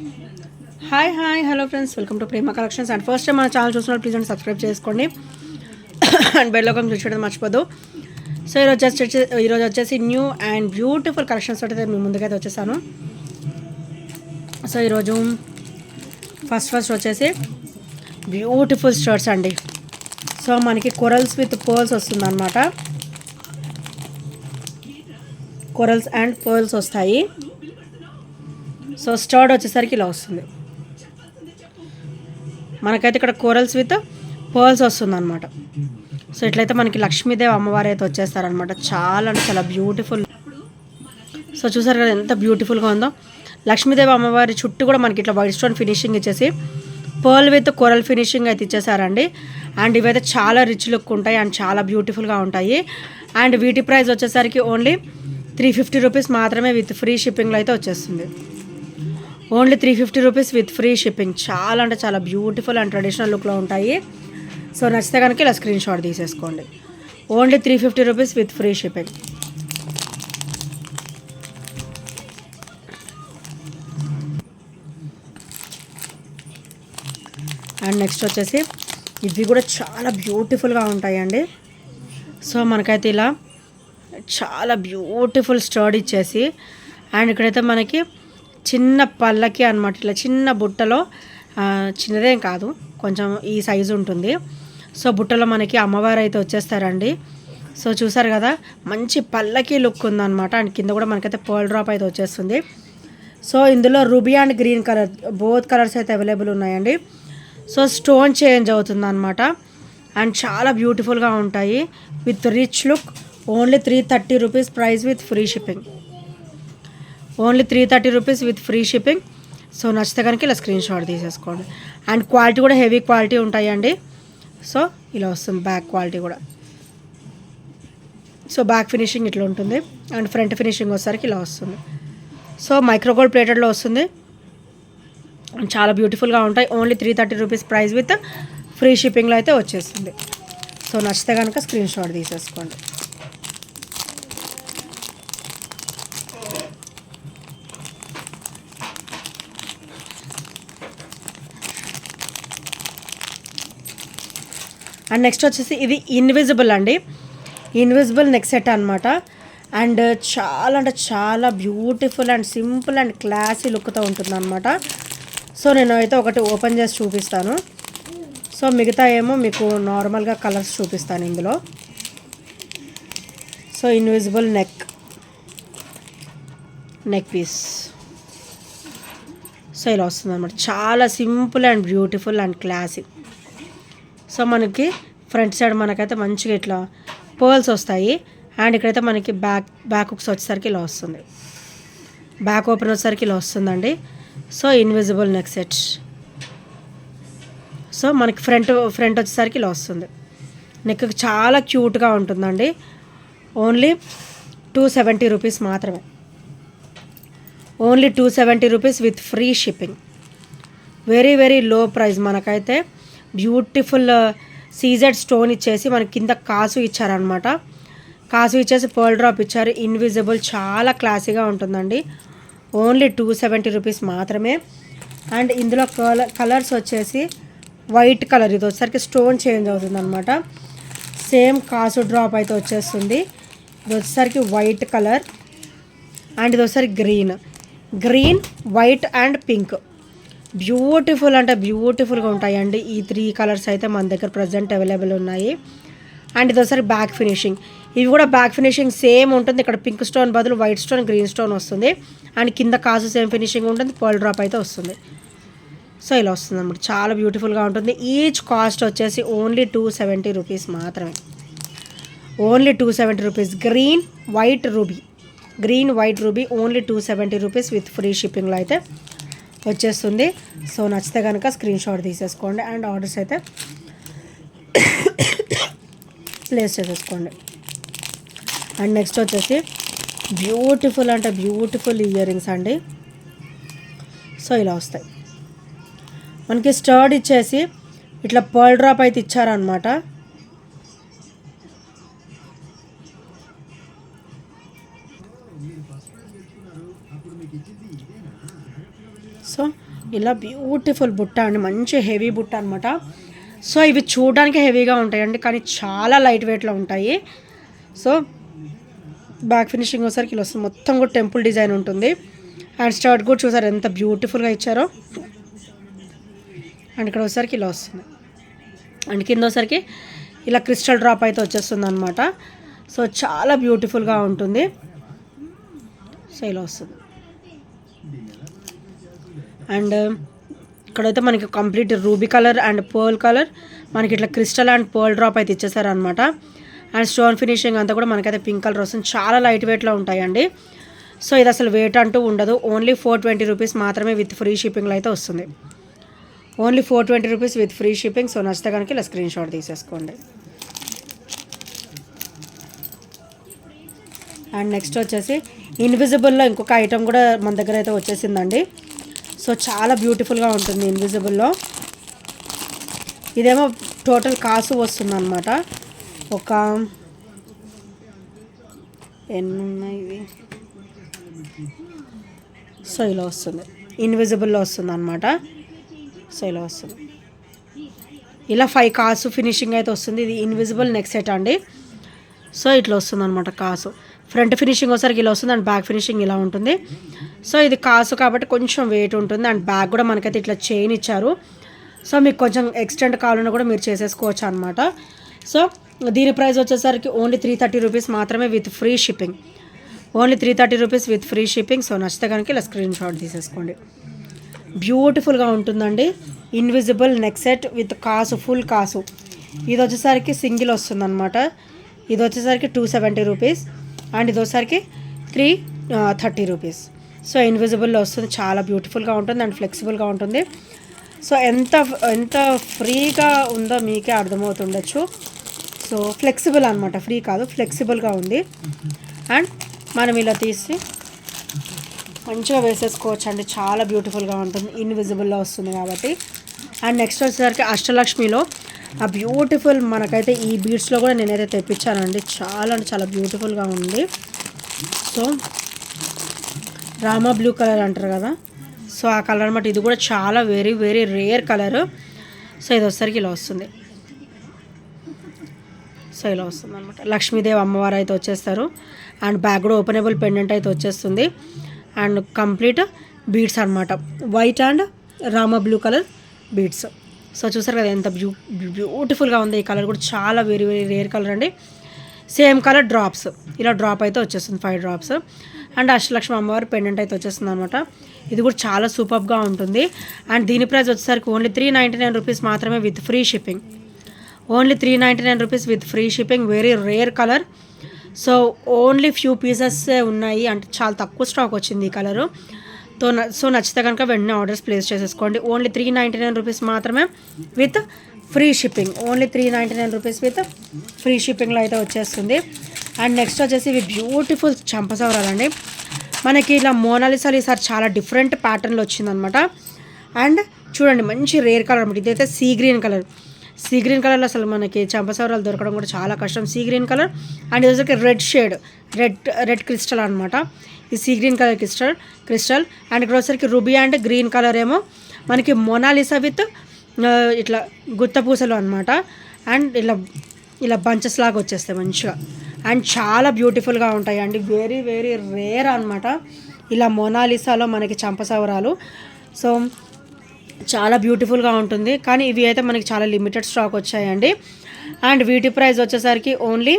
Hi hello friends, welcome to Prema collections. And first time మన channel చూస్తున్నారు please and subscribe చేసుకోండి and bell icon click చేయడం మర్చిపోదు. So ఈరోజు వచ్చేసి న్యూ అండ్ బ్యూటిఫుల్ కలెక్షన్స్ అయితే మీ ముందుకైతే వచ్చేసాను. సో ఈరోజు ఫస్ట్ వచ్చేసి బ్యూటిఫుల్ షర్ట్స్ అండి. సో మనకి కొరల్స్ విత్ పర్ల్స్ వస్తుంది అనమాట. కొరల్స్ అండ్ పర్ల్స్ వస్తాయి. సో స్టర్డ్ వచ్చేసరికి ఇలా వస్తుంది మనకైతే. ఇక్కడ కోరల్స్ విత్ పర్ల్స్ వస్తుంది అనమాట. సో ఇట్లయితే మనకి లక్ష్మీదేవి అమ్మవారు అయితే వచ్చేస్తారనమాట. చాలా అంటే చాలా బ్యూటిఫుల్. సో చూసారు కదా ఎంత బ్యూటిఫుల్గా ఉందో. లక్ష్మీదేవి అమ్మవారి చుట్టూ కూడా మనకి ఇట్లా వైట్ స్టోన్ ఫినిషింగ్ ఇచ్చేసి పర్ల్ విత్ కొరల్ ఫినిషింగ్ అయితే ఇచ్చేసారండి. అండ్ ఇవైతే చాలా రిచ్ లుక్ ఉంటాయి అండ్ చాలా బ్యూటిఫుల్గా ఉంటాయి. అండ్ వీటి ప్రైస్ వచ్చేసరికి ఓన్లీ 350 రూపీస్ మాత్రమే విత్ ఫ్రీ షిప్పింగ్లో అయితే వచ్చేస్తుంది. Only 350 rupees with free shipping. చాలా అంటే చాలా బ్యూటిఫుల్ అండ్ ట్రెడిషనల్ లుక్లో ఉంటాయి. సో నచ్చితే కనుక ఇలా స్క్రీన్ షాట్ తీసేసుకోండి. Only 350 rupees with free shipping. And next వచ్చేసి ఇవి కూడా చాలా బ్యూటిఫుల్గా ఉంటాయండి. సో మనకైతే ఇలా చాలా బ్యూటిఫుల్ స్టర్డ్ ఇచ్చేసి అండ్ ఇక్కడైతే మనకి చిన్న పళ్ళకి అనమాట. ఇట్లా చిన్న బుట్టలో, చిన్నదేం కాదు కొంచెం ఈ సైజు ఉంటుంది. సో బుట్టలో మనకి అమ్మవారు అయితే వచ్చేస్తారండి. సో చూసారు కదా మంచి పళ్ళకి లుక్ ఉందన్నమాట. అండ్ కింద కూడా మనకైతే పర్ల్ డ్రాప్ అయితే వచ్చేస్తుంది. సో ఇందులో ruby and green colour both colours అయితే అవైలబుల్ ఉన్నాయండి. సో స్టోన్ చేంజ్ అవుతుంది అనమాట. అండ్ చాలా బ్యూటిఫుల్గా ఉంటాయి with rich look. Only 330 rupees price with free shipping. Only 330 rupees with free shipping. So నచ్చితే కనుక ఇలా స్క్రీన్ షాట్ తీసేసుకోండి. అండ్ క్వాలిటీ కూడా హెవీ క్వాలిటీ ఉంటాయండి. సో ఇలా వస్తుంది బ్యాక్ క్వాలిటీ కూడా. సో బ్యాక్ ఫినిషింగ్ ఇట్లా ఉంటుంది అండ్ ఫ్రంట్ ఫినిషింగ్ వచ్చేసరికి ఇలా వస్తుంది. సో మైక్రోగోల్డ్ ప్లేటెడ్లో వస్తుంది. చాలా బ్యూటిఫుల్గా ఉంటాయి. Only 330 rupees price with free షిప్పింగ్లో అయితే వచ్చేస్తుంది. సో నచ్చితే కనుక స్క్రీన్ షాట్ తీసేసుకోండి. అండ్ నెక్స్ట్ వచ్చేసి ఇది ఇన్విజిబుల్ అండి. ఇన్విజిబుల్ నెక్ సెట్ అనమాట. అండ్ చాలా అంటే చాలా beautiful and simple and classy లుక్తో ఉంటుంది అనమాట. సో నేను అయితే ఒకటి ఓపెన్ చేసి చూపిస్తాను. సో మిగతా ఏమో మీకు నార్మల్గా కలర్స్ చూపిస్తాను ఇందులో. So invisible neck piece. So ఇలా వస్తుంది అనమాట. చాలా simple and beautiful and classy. So మనకి ఫ్రంట్ సైడ్ మనకైతే మంచిగా ఇట్లా పర్ల్స్ వస్తాయి. అండ్ ఇక్కడైతే మనకి బ్యాక్ హుక్స్ వచ్చేసరికి ఇలా వస్తుంది. బ్యాక్ ఓపెన్ వచ్చేసరికి ఇలా వస్తుందండి. So invisible neck set. So మనకి ఫ్రంట్ వచ్చేసరికి ఇలా వస్తుంది. నెక్ చాలా క్యూట్గా ఉంటుందండి. ఓన్లీ 270 రూపీస్ మాత్రమే. Only 270 rupees with free shipping. Very very low price. మనకైతే బ్యూటిఫుల్ సీజెడ్ స్టోన్ ఇచ్చేసి మనకి కింద కాసు ఇచ్చారనమాట. కాసు ఇచ్చేసి పర్ల్ డ్రాప్ ఇచ్చారు. ఇన్విజిబుల్ చాలా క్లాసీగా ఉంటుందండి. ఓన్లీ 270 రూపీస్ మాత్రమే. అండ్ ఇందులో కలర్స్ వచ్చేసి వైట్ కలర్. ఇది వచ్చేసరికి స్టోన్ చేంజ్ అవుతుంది అనమాట. సేమ్ కాసు డ్రాప్ అయితే వచ్చేస్తుంది. ఇది వచ్చేసరికి వైట్ కలర్ అండ్ ఇది వచ్చేసరికి green white and pink. Beautiful అంటే బ్యూటిఫుల్గా ఉంటాయండి. ఈ 3 కలర్స్ అయితే మన దగ్గర ప్రజెంట్ అవైలబుల్ ఉన్నాయి. అండ్ ఇది ఒకసారి బ్యాక్ ఫినిషింగ్. ఇవి కూడా బ్యాక్ ఫినిషింగ్ సేమ్ ఉంటుంది. ఇక్కడ పింక్ స్టోన్ బదులు వైట్ స్టోన్ గ్రీన్ స్టోన్ వస్తుంది. అండ్ కింద కాసు సేమ్ ఫినిషింగ్ ఉంటుంది. పర్ల్ డ్రాప్ అయితే వస్తుంది. సో ఇలా వస్తుంది అన్నమాట. చాలా బ్యూటిఫుల్గా ఉంటుంది. ఈచ్ కాస్ట్ వచ్చేసి ఓన్లీ 270 రూపీస్ మాత్రమే. Only 270 rupees. Green white ruby only 270 rupees with free షిప్పింగ్లో అయితే వచ్చేస్తుంది. సో నచ్చితే కనుక స్క్రీన్ షాట్ తీసేసుకోండి అండ్ ఆర్డర్స్ అయితే ప్లేస్ చేసేసుకోండి. అండ్ నెక్స్ట్ వచ్చేసి బ్యూటిఫుల్ అంటే బ్యూటిఫుల్ ఇయర్ రింగ్స్ అండి. సో ఇలా వస్తాయి. మనకి స్టర్డ్ ఇచ్చేసి ఇట్లా పర్ల్ డ్రాప్ అయితే ఇచ్చారనమాట. సో ఇలా బ్యూటిఫుల్ బుట్ట అండి, మంచి హెవీ బుట్ట అనమాట. సో ఇవి చూడడానికి హెవీగా ఉంటాయండి, కానీ చాలా లైట్ వెయిట్లో ఉంటాయి. సో బ్యాక్ ఫినిషింగ్ ఒకసారికి ఇలా వస్తుంది, మొత్తం కూడా టెంపుల్ డిజైన్ ఉంటుంది. అండ్ స్టర్ట్ కూడా చూసారు ఎంత బ్యూటిఫుల్గా ఇచ్చారో. అండ్ ఇక్కడ ఒకసారికి ఇలా వస్తుంది, అండ్ కింద ఒకసారికి ఇలా క్రిస్టల్ డ్రాప్ అయితే వచ్చేస్తుంది అనమాట. సో చాలా బ్యూటిఫుల్గా ఉంటుంది. సో ఇలా వస్తుంది. అండ్ ఇక్కడైతే మనకి complete ruby colour and pearl colour, మనకి ఇట్లా క్రిస్టల్ అండ్ పర్ల్ డ్రాప్ అయితే ఇచ్చేసారనమాట. అండ్ స్టోన్ ఫినిషింగ్ అంతా కూడా మనకైతే పింక్ కలర్ వస్తుంది. చాలా లైట్ వెయిట్లో ఉంటాయండి. సో ఇది అసలు వెయిట్ అంటూ ఉండదు. ఓన్లీ 420 రూపీస్ మాత్రమే విత్ ఫ్రీ షిప్పింగ్లో అయితే వస్తుంది. Only 420 rupees with free shipping. So నచ్చితే కనుక ఇలా స్క్రీన్ షాట్ తీసేసుకోండి. అండ్ నెక్స్ట్ వచ్చేసి ఇన్విజిబుల్లో ఇంకొక ఐటమ్ కూడా మన దగ్గర అయితే వచ్చేసిందండి. సో చాలా బ్యూటిఫుల్గా ఉంటుంది ఇన్విజిబుల్లో. ఇదేమో టోటల్ కాసు వస్తుంది అనమాట. ఒక ఎన్ని ఉన్నాయి ఇవి. సో ఇలా వస్తుంది, ఇన్విజిబుల్లో వస్తుంది అనమాట. సో ఇలా వస్తుంది, ఇలా 5 కాసు ఫినిషింగ్ అయితే వస్తుంది. ఇది ఇన్విజిబుల్ నెక్ సెట్ అండి. సో ఇట్లా వస్తుంది అనమాట కాసు. ఫ్రంట్ ఫినిషింగ్ ఒకసారికి ఇలా వస్తుంది అండ్ బ్యాక్ ఫినిషింగ్ ఇలా ఉంటుంది. సో ఇది కాసు కాబట్టి కొంచెం వెయిట్ ఉంటుంది. అండ్ బ్యాక్ కూడా మనకైతే ఇట్లా చైన్ ఇచ్చారు. సో మీకు కొంచెం ఎక్స్టెండ్ కావాలన్నా కూడా మీరు చేసేసుకోవచ్చు అనమాట. సో దీని ప్రైస్ వచ్చేసరికి ఓన్లీ 330 రూపీస్ మాత్రమే with free shipping. Only 330 rupees with free shipping. So నచ్చితే కనుక ఇలా స్క్రీన్ షాట్ తీసేసుకోండి. బ్యూటిఫుల్గా ఉంటుందండి. ఇన్విజిబుల్ నెక్ సెట్ విత్ కాసు, ఫుల్ కాసు. ఇది వచ్చేసరికి సింగిల్ వస్తుంది అనమాట. ఇది వచ్చేసరికి 270 రూపీస్. అండ్ ఇది వచ్చేసరికి 330 రూపీస్. సో ఇన్విజిబుల్లో వస్తుంది. చాలా బ్యూటిఫుల్గా ఉంటుంది అండ్ ఫ్లెక్సిబుల్గా ఉంటుంది. సో ఎంత ఫ్రీగా ఉందో మీకే అర్థమవుతుండొచ్చు. సో ఫ్లెక్సిబుల్ అనమాట, ఫ్రీ కాదు, ఫ్లెక్సిబుల్గా ఉంది. అండ్ మనం ఇలా తీసి మంచిగా వేసేసుకోవచ్చు అండి. చాలా బ్యూటిఫుల్గా ఉంటుంది, ఇన్విజిబుల్లో వస్తుంది కాబట్టి. అండ్ నెక్స్ట్ వచ్చేసరికి అష్టలక్ష్మిలో ఆ బ్యూటిఫుల్ మనకైతే ఈ బీడ్స్లో కూడా నేనైతే తెప్పించానండి. చాలా అంటే చాలా బ్యూటిఫుల్గా ఉంది. సో రామా బ్లూ కలర్ అంటారు కదా, సో ఆ కలర్ అనమాట. ఇది కూడా చాలా very very rare colour. So ఇది వచ్చేసరికి ఇలా వస్తుంది. సో ఇలా వస్తుంది అనమాట. లక్ష్మీదేవి అమ్మవారు అయితే వచ్చేస్తారు. అండ్ బ్యాక్ కూడా ఓపెనబుల్ పెండెంట్ అయితే వచ్చేస్తుంది. అండ్ కంప్లీట్ బీడ్స్ అనమాట, white and Rama blue colour beads. So చూసారు కదా ఎంత బ్యూటిఫుల్గా ఉంది. ఈ కలర్ కూడా చాలా వెరీ వెరీ రేర్ కలర్ అండి. సేమ్ కలర్ డ్రాప్స్, ఇలా డ్రాప్ అయితే వచ్చేస్తుంది 5 డ్రాప్స్. అండ్ అష్టలక్ష్మి అమ్మవారు పెండెంట్ అయితే వచ్చేస్తుంది అనమాట. ఇది కూడా చాలా సూపర్గా ఉంటుంది. అండ్ దీని ప్రైస్ వచ్చేసరికి ఓన్లీ 399 రూపీస్ మాత్రమే with free shipping. Only 399 rupees with free shipping. Very rare colour. So only few pieces ఉన్నాయి, అంటే చాలా తక్కువ స్టాక్ వచ్చింది ఈ కలరు. సో నచ్చితే కనుక వెంటనే ఆర్డర్స్ ప్లేస్ చేసేసుకోండి. ఓన్లీ 399 రూపీస్ మాత్రమే with free shipping. Only 399 rupees with free షిప్పింగ్లో అయితే వచ్చేస్తుంది. అండ్ నెక్స్ట్ వచ్చేసి ఇవి బ్యూటిఫుల్ చంపసవరాలండి. మనకి ఇలా మోనాలిసాలు ఈసారి చాలా డిఫరెంట్ ప్యాటర్న్లో వచ్చిందనమాట. అండ్ చూడండి మంచి రేర్ కలర్ అనమాట. ఇదైతే sea green colour. Sea green కలర్లో అసలు మనకి చంపసవరాలు దొరకడం కూడా చాలా కష్టం. సీ గ్రీన్ కలర్ అండ్ ఇది వచ్చి రెడ్ షేడ్, రెడ్ క్రిస్టల్ అనమాట. ఈ sea green colour crystal and ఇక్కడ వచ్చేసరికి రూబీ అండ్ గ్రీన్ కలర్ ఏమో మనకి మోనాలిసా విత్ ఇట్లా గుత్తపూసలు అనమాట. అండ్ ఇలా బంచెస్ లాగా వచ్చేస్తాయి మంచిగా. అండ్ చాలా బ్యూటిఫుల్గా ఉంటాయి అండి. వెరీ వెరీ రేర్ అనమాట ఇలా మోనాలిసాలో మనకి చంపసవరాలు. సో చాలా బ్యూటిఫుల్గా ఉంటుంది. కానీ ఇవి అయితే మనకి చాలా లిమిటెడ్ స్టాక్ వచ్చాయండి. అండ్ వీటి ప్రైస్ వచ్చేసరికి ఓన్లీ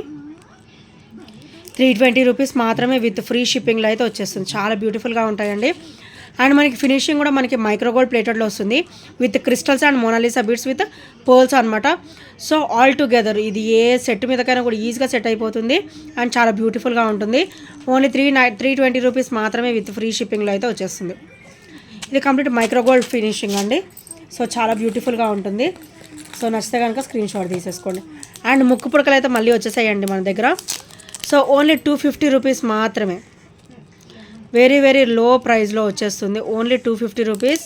320 రూపీస్ మాత్రమే విత్ ఫ్రీ షిప్పింగ్లో అయితే వచ్చేస్తుంది. చాలా బ్యూటిఫుల్గా ఉంటాయండి. అండ్ మనకి ఫినిషింగ్ కూడా మనకి మైక్రోగోల్డ్ ప్లేటెడ్లో వస్తుంది with crystals and Mona Lisa beads with pearls అనమాట. సో ఆల్ టుగెదర్ ఇది ఏ సెట్ మీదకైనా కూడా ఈజీగా సెట్ అయిపోతుంది అండ్ చాలా బ్యూటిఫుల్గా ఉంటుంది. ఓన్లీ 320 రూపీస్ మాత్రమే విత్ ఫ్రీ షిప్పింగ్లో అయితే వచ్చేస్తుంది. ఇది కంప్లీట్ మైక్రోగోల్డ్ ఫినిషింగ్ అండి. సో చాలా బ్యూటిఫుల్గా ఉంటుంది. సో నచ్చితే కనుక స్క్రీన్ షాట్ తీసేసుకోండి. అండ్ ముక్కు పుడకలు అయితే మళ్ళీ వచ్చేసాయండి మన దగ్గర. సో ఓన్లీ 250 రూపీస్ మాత్రమే. వెరీ వెరీ లో ప్రైస్లో వచ్చేస్తుంది. Only 250 rupees.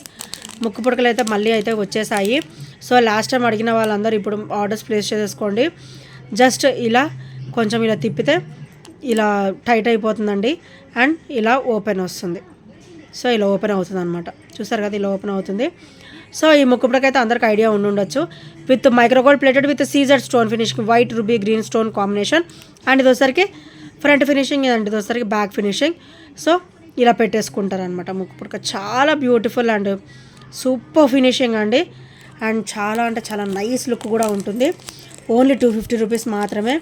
ముక్కు పుడకలు అయితే మళ్ళీ అయితే వచ్చేసాయి. సో లాస్ట్ టైం అడిగిన వాళ్ళందరూ ఇప్పుడు ఆర్డర్స్ ప్లేస్ చేసేసుకోండి. జస్ట్ ఇలా కొంచెం ఇలా తిప్పితే ఇలా టైట్ అయిపోతుందండి. అండ్ ఇలా ఓపెన్ వస్తుంది. సో ఇలా ఓపెన్ అవుతుంది అనమాట. చూసారు కదా ఇలా ఓపెన్ అవుతుంది. సో ఈ ముక్కుపుడకైతే అందరికి ఐడియా ఉండొచ్చు. విత్ మైక్రోగోల్డ్ ప్లేటెడ్ విత్ సీజర్ stone finishing, white ruby green stone combination. And ఇది వచ్చరికి ఫ్రంట్ ఫినిషింగ్, అండ్ ఇది వచ్చరికి బ్యాక్ ఫినిషింగ్. సో ఇలా పెట్టేసుకుంటారనమాట ముక్కుపుడక. చాలా బ్యూటిఫుల్ అండ్ సూపర్ ఫినిషింగ్ అండి. అండ్ చాలా అంటే చాలా నైస్ లుక్ కూడా ఉంటుంది. ఓన్లీ 250 రూపీస్ మాత్రమే.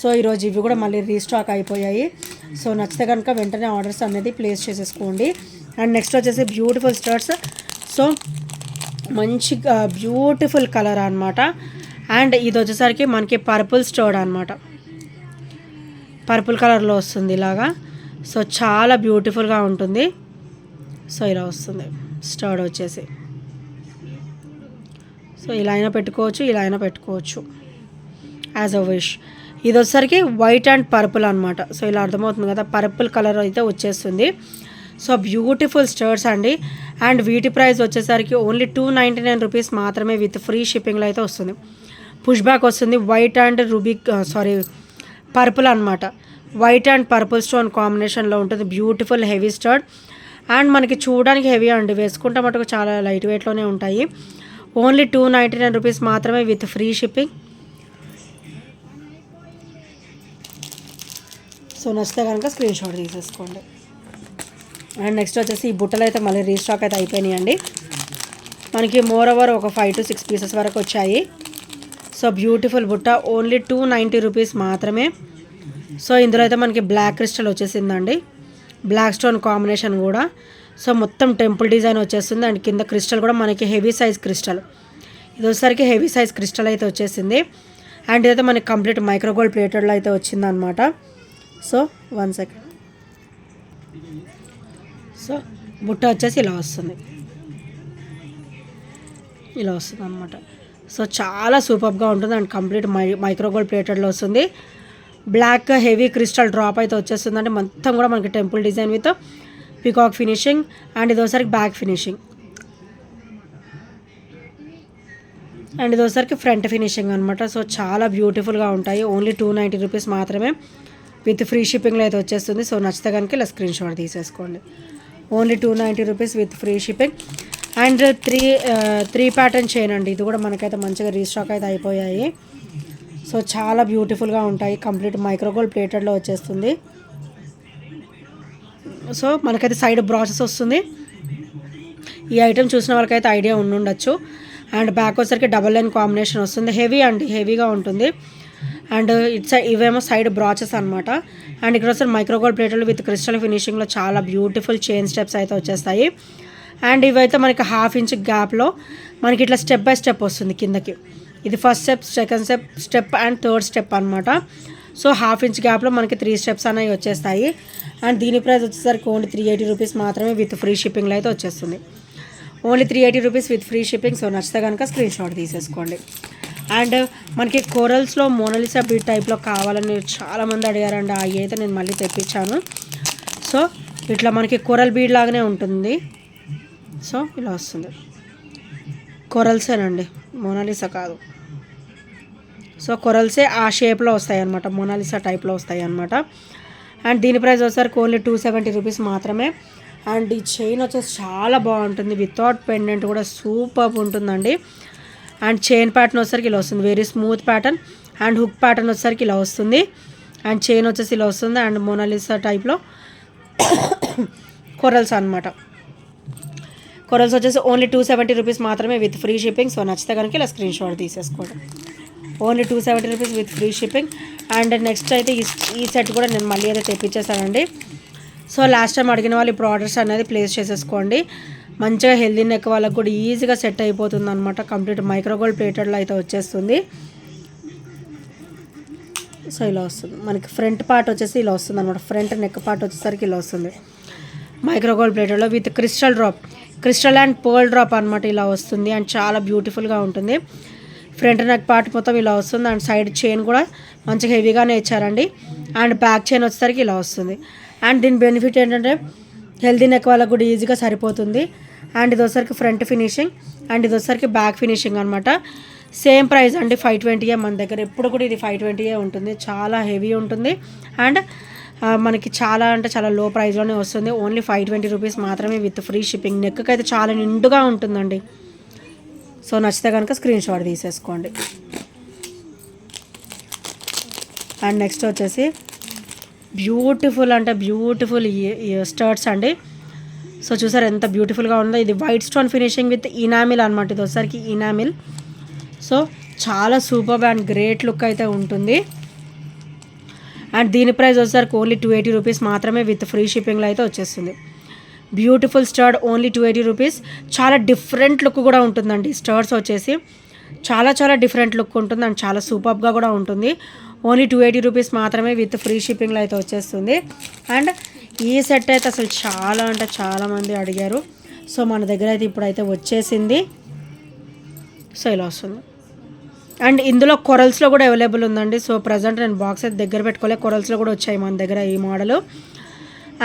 సో ఈరోజు ఇవి కూడా మళ్ళీ రీస్టాక్ అయిపోయాయి. సో నచ్చితే కనుక వెంటనే ఆర్డర్స్ అనేది ప్లేస్ చేసేసుకోండి. అండ్ నెక్స్ట్ వచ్చేసి బ్యూటిఫుల్ స్టర్ట్స్. సో మంచి బ్యూటిఫుల్ కలర్ అనమాట. అండ్ ఇది వచ్చేసరికి మనకి పర్పుల్ స్టర్డ్ అనమాట. పర్పుల్ కలర్లో వస్తుంది ఇలాగా. సో చాలా బ్యూటిఫుల్గా ఉంటుంది. సో ఇలా వస్తుంది స్టర్డ్ వచ్చేసి. సో ఇలా అయినా పెట్టుకోవచ్చు, ఇలా అయినా పెట్టుకోవచ్చు, యాజ్ అ విష్. ఇది వచ్చేసరికి వైట్ అండ్ పర్పుల్ అనమాట. సో ఇలా అర్థమవుతుంది కదా, పర్పుల్ కలర్ అయితే వచ్చేస్తుంది. సో బ్యూటిఫుల్ స్టర్ట్స్ అండి. అండ్ వీటి ప్రైస్ వచ్చేసరికి ఓన్లీ 299 రూపీస్ మాత్రమే విత్ ఫ్రీ షిప్పింగ్లో అయితే వస్తుంది. పుష్ బ్యాక్ వస్తుంది. వైట్ అండ్ పర్పుల్ అనమాట. వైట్ అండ్ పర్పుల్ స్టోన్ కాంబినేషన్లో ఉంటుంది. Beautiful heavy స్టర్డ్. అండ్ మనకి చూడడానికి హెవీ అండి, వేసుకుంటే మటుకు చాలా లైట్ వెయిట్లోనే ఉంటాయి. ఓన్లీ 299 రూపీస్ మాత్రమే విత్ ఫ్రీ షిప్పింగ్. సో నచ్చితే కనుక స్క్రీన్ షాట్ తీసేసుకోండి. అండ్ నెక్స్ట్ వచ్చేసి ఈ బుట్టలు అయితే మళ్ళీ రీస్టాక్ అయితే అయిపోయినాయండి. మనకి మోర్ ఓవర్ ఒక 5 to 6 పీసెస్ వరకు వచ్చాయి. సో బ్యూటిఫుల్ బుట్ట ఓన్లీ 290 రూపీస్ మాత్రమే. సో ఇందులో అయితే మనకి బ్లాక్ క్రిస్టల్ వచ్చేసిందండి, బ్లాక్ స్టోన్ కాంబినేషన్ కూడా. సో మొత్తం టెంపుల్ డిజైన్ వచ్చేస్తుంది. అండ్ కింద క్రిస్టల్ కూడా మనకి హెవీ సైజ్ క్రిస్టల్. ఇది వచ్చేసరికి హెవీ సైజ్ క్రిస్టల్ అయితే వచ్చేసింది. అండ్ ఇదైతే మనకి కంప్లీట్ మైక్రోగోల్డ్ ప్లేటెడ్లో అయితే వచ్చిందనమాట. So 1 second. సో బుట్ట వచ్చేసి ఇలా వస్తుంది, ఇలా వస్తుంది అనమాట. సో చాలా సూపర్గా ఉంటుంది. అండ్ కంప్లీట్ మైక్రోగోల్డ్ ప్లేటెడ్లో వస్తుంది. బ్లాక్ హెవీ క్రిస్టల్ డ్రాప్ అయితే వచ్చేస్తుంది. అంటే మొత్తం కూడా మనకి temple design with peacock finishing. And ఇది ఒకసారికి బ్యాక్ ఫినిషింగ్, అండ్ ఇది ఒకసారికి ఫ్రంట్ ఫినిషింగ్ అనమాట. సో చాలా బ్యూటిఫుల్గా ఉంటాయి. ఓన్లీ 290 రూపీస్ మాత్రమే విత్ ఫ్రీ షిప్పింగ్లో అయితే వచ్చేస్తుంది. సో నచ్చితే కనుక ఇలా స్క్రీన్ షాట్ తీసేసుకోండి. Only 290 rupees with free shipping. And three pattern chain అండి. ఇది కూడా మనకైతే మంచిగా రీస్టాక్ అయితే అయిపోయాయి. సో చాలా బ్యూటిఫుల్గా ఉంటాయి. కంప్లీట్ మైక్రోగోల్డ్ ప్లేటెడ్లో వచ్చేస్తుంది. సో మనకైతే సైడ్ బ్రాసెస్ వస్తుంది. ఈ ఐటెం చూసిన వాళ్ళకైతే ఐడియా ఉండొచ్చు. అండ్ బ్యాక్ వచ్చేసరికి డబల్ లైన్ కాంబినేషన్ వస్తుంది. హెవీ అండి, హెవీగా ఉంటుంది. అండ్ ఇవేమో సైడ్ బ్రాచెస్ అనమాట. అండ్ ఇక్కడ వచ్చి మైక్రోగోల్డ్ ప్లేటెడ్ విత్ క్రిస్టల్ ఫినిషింగ్లో చాలా బ్యూటిఫుల్ చైన్ స్టెప్స్ అయితే వచ్చేస్తాయి. అండ్ ఇవైతే మనకి 1/2 ఇంచ్ గ్యాప్లో మనకి ఇట్లా స్టెప్ బై స్టెప్ వస్తుంది కిందకి. ఇది first step, second step and third step అనమాట. సో 1/2 ఇంచ్ గ్యాప్లో మనకి 3 స్టెప్స్ అనేవి వచ్చేస్తాయి. అండ్ దీని ప్రైస్ వచ్చేసరికి ఓన్లీ 380 రూపీస్ మాత్రమే విత్ ఫ్రీ షిప్పింగ్లో అయితే వచ్చేస్తుంది. Only 380 rupees with free shipping. So నచ్చితే కనుక స్క్రీన్ షాట్ తీసేసుకోండి. అండ్ మనకి కోరల్స్లో మోనాలిసా బీట్ టైప్లో కావాలని చాలామంది అడిగారండి. అవి అయితే నేను మళ్ళీ తెప్పించాను. సో ఇట్లా మనకి కొరల్ బీడ్ లాగానే ఉంటుంది. సో ఇలా వస్తుంది. కొరల్సేనండి, మోనాలిసా కాదు. సో కొరల్సే ఆ షేప్లో వస్తాయి అన్నమాట, మోనాలిసా టైప్లో వస్తాయి అన్నమాట. అండ్ దీని ప్రైస్ వచ్చేసరికి ఓన్లీ 270 రూపీస్ మాత్రమే. అండ్ ఈ చైన్ వచ్చేసి చాలా బాగుంటుంది. వితౌట్ పెండెంట్ కూడా సూపర్ ఉంటుందండి. అండ్ చైన్ ప్యాటర్న్ వచ్చేసరికి ఇలా వస్తుంది, very smooth pattern. And hook pattern వచ్చేసరికి ఇలా వస్తుంది. అండ్ చైన్ వచ్చేసి ఇలా వస్తుంది. అండ్ మోనాలిసా టైప్లో కొరల్స్ అనమాట. కొరల్స్ వచ్చేసి ఓన్లీ 270 రూపీస్ మాత్రమే విత్ ఫ్రీ షిప్పింగ్. సో నచ్చితే కనుక ఇలా స్క్రీన్ షాట్ తీసేసుకోండి. Only 270 rupees with free shipping. And next అయితే ఈ సెట్ కూడా నేను మళ్ళీ అయితే తెప్పించేసానండి. సో లాస్ట్ టైం అడిగిన వాళ్ళు ఇప్పుడు ఆర్డర్స్ అనేది ప్లేస్ చేసేసుకోండి. మంచిగా హెల్దీ నెక్ వాళ్ళకు కూడా ఈజీగా సెట్ అయిపోతుంది అనమాట. కంప్లీట్ మైక్రోగోల్డ్ ప్లేటెడ్లో అయితే వచ్చేస్తుంది. సో ఇలా వస్తుంది మనకి. ఫ్రంట్ పార్ట్ వచ్చేసి ఇలా వస్తుంది అనమాట. ఫ్రంట్ నెక్ పార్ట్ వచ్చేసరికి ఇలా వస్తుంది మైక్రోగోల్డ్ ప్లేటెడ్లో with crystal drop, crystal and pearl drop అనమాట. ఇలా వస్తుంది అండ్ చాలా బ్యూటిఫుల్గా ఉంటుంది. ఫ్రంట్ నెక్ పార్ట్ మొత్తం ఇలా వస్తుంది. అండ్ సైడ్ చైన్ కూడా మంచిగా హెవీగానే ఇచ్చారండి. అండ్ బ్యాక్ చైన్ వచ్చేసరికి ఇలా వస్తుంది. అండ్ దీని బెనిఫిట్ ఏంటంటే హెల్దీ నెక్ వాళ్ళకు కూడా ఈజీగా సరిపోతుంది. అండ్ ఇది వచ్చేసరికి ఫ్రంట్ ఫినిషింగ్. అండ్ ఇది వచ్చేసరికి బ్యాక్ ఫినిషింగ్ అనమాట. సేమ్ ప్రైస్ అండి 520 మన దగ్గర ఎప్పుడు కూడా ఇది 520 ఉంటుంది. చాలా హెవీ ఉంటుంది. అండ్ మనకి చాలా అంటే చాలా లో ప్రైస్లోనే వస్తుంది. ఓన్లీ 520 రూపీస్ మాత్రమే విత్ ఫ్రీ షిప్పింగ్. నెక్కి అయితే చాలా నిండుగా ఉంటుందండి. సో నచ్చితే కనుక స్క్రీన్ షాట్ తీసేసుకోండి. అండ్ నెక్స్ట్ వచ్చేసి బ్యూటిఫుల్ అంటే బ్యూటిఫుల్ స్టర్ట్స్ అండి. సో చూసారు ఎంత బ్యూటిఫుల్గా ఉందో. ఇది white stone finishing with enamel అనమాట. ఇది ఒకసారికి ఇనామిల్. సో చాలా సూపర్ అండ్ గ్రేట్ లుక్ అయితే ఉంటుంది. అండ్ దీని ప్రైస్ వచ్చేసరికి ఓన్లీ 280 రూపీస్ మాత్రమే విత్ ఫ్రీ షిప్పింగ్లో అయితే వచ్చేస్తుంది. Beautiful stud only 280 rupees. చాలా డిఫరెంట్ లుక్ కూడా ఉంటుందండి. స్టర్ట్స్ వచ్చేసి చాలా చాలా డిఫరెంట్ లుక్ ఉంటుంది అండ్ చాలా సూపర్గా కూడా ఉంటుంది. ఓన్లీ 280 రూపీస్ మాత్రమే విత్ ఫ్రీ షిప్పింగ్లో అయితే వచ్చేస్తుంది. అండ్ ఈ సెట్ అయితే అసలు చాలా అంటే చాలామంది అడిగారు. సో మన దగ్గర అయితే ఇప్పుడైతే వచ్చేసింది. సో ఇలా వస్తుంది. అండ్ ఇందులో కొరల్స్లో కూడా అవైలబుల్ ఉందండి. సో ప్రజెంట్ నేను బాక్స్ అయితే దగ్గర పెట్టుకోలే, కొరల్స్లో కూడా వచ్చాయి మన దగ్గర ఈ మోడలు.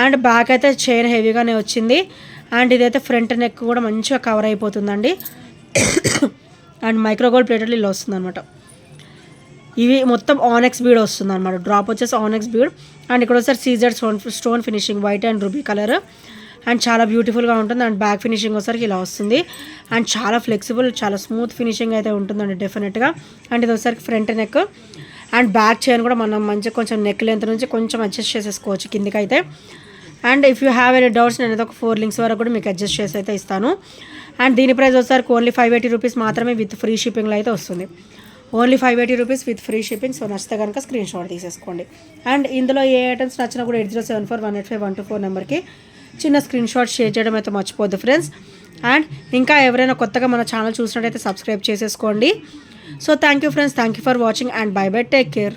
అండ్ బ్యాక్ అయితే చైన్ హెవీగానే వచ్చింది. అండ్ ఇదైతే ఫ్రంట్ నెక్ కూడా మంచిగా కవర్ అయిపోతుందండి. అండ్ మైక్రోగోల్డ్ ప్లేటెడ్ ఇలా వస్తుంది అనమాట. ఇవి మొత్తం ఆనెక్స్ బీడ్ వస్తుంది అనమాట. డ్రాప్ వచ్చేసి ఆనెక్స్ బీడ్. అండ్ ఇక్కడ వచ్చేసి సీజర్ stone finishing white and ruby colour. And చాలా బ్యూటిఫుల్గా ఉంటుంది. అండ్ బ్యాక్ ఫినిషింగ్ వచ్చేసరికి ఇలా వస్తుంది. అండ్ చాలా ఫ్లెక్సిబుల్, చాలా స్మూత్ ఫినిషింగ్ అయితే ఉంటుందండి డెఫినెట్గా. అండ్ ఇది వచ్చేసరికి front neck. And back chain కూడా మనం మంచిగా కొంచెం నెక్ లెంత్ నుంచి కొంచెం అడ్జస్ట్ చేసేసుకోవచ్చు కిందికైతే. And if you have any doubts నేను ఒక 4 లింక్స్ వరకు కూడా మీకు అడ్జస్ట్ చేసి అయితే ఇస్తాను. అండ్ దీని ప్రైస్ వచ్చేసరికి ఓన్లీ 580 రూపీస్ మాత్రమే విత్ ఫ్రీ షిప్పింగ్లో అయితే వస్తుంది. Only 580 rupees with free shipping. So నచ్చితే కనుక స్క్రీన్ షాట్ తీసేసుకోండి. అండ్ ఇందులో ఏ ఐటమ్స్ నచ్చినా కూడా 8074185124 నెంబర్కి చిన్న స్క్రీన్ షాట్ షేర్ చేయడం అయితే మర్చిపోద్దు ఫ్రెండ్స్. అండ్ ఇంకా ఎవరైనా కొత్తగా మన ఛానల్ చూసినట్టయితే సబ్స్క్రైబ్ చేసేసుకోండి. So thank you friends, thank you for watching and by by, take care.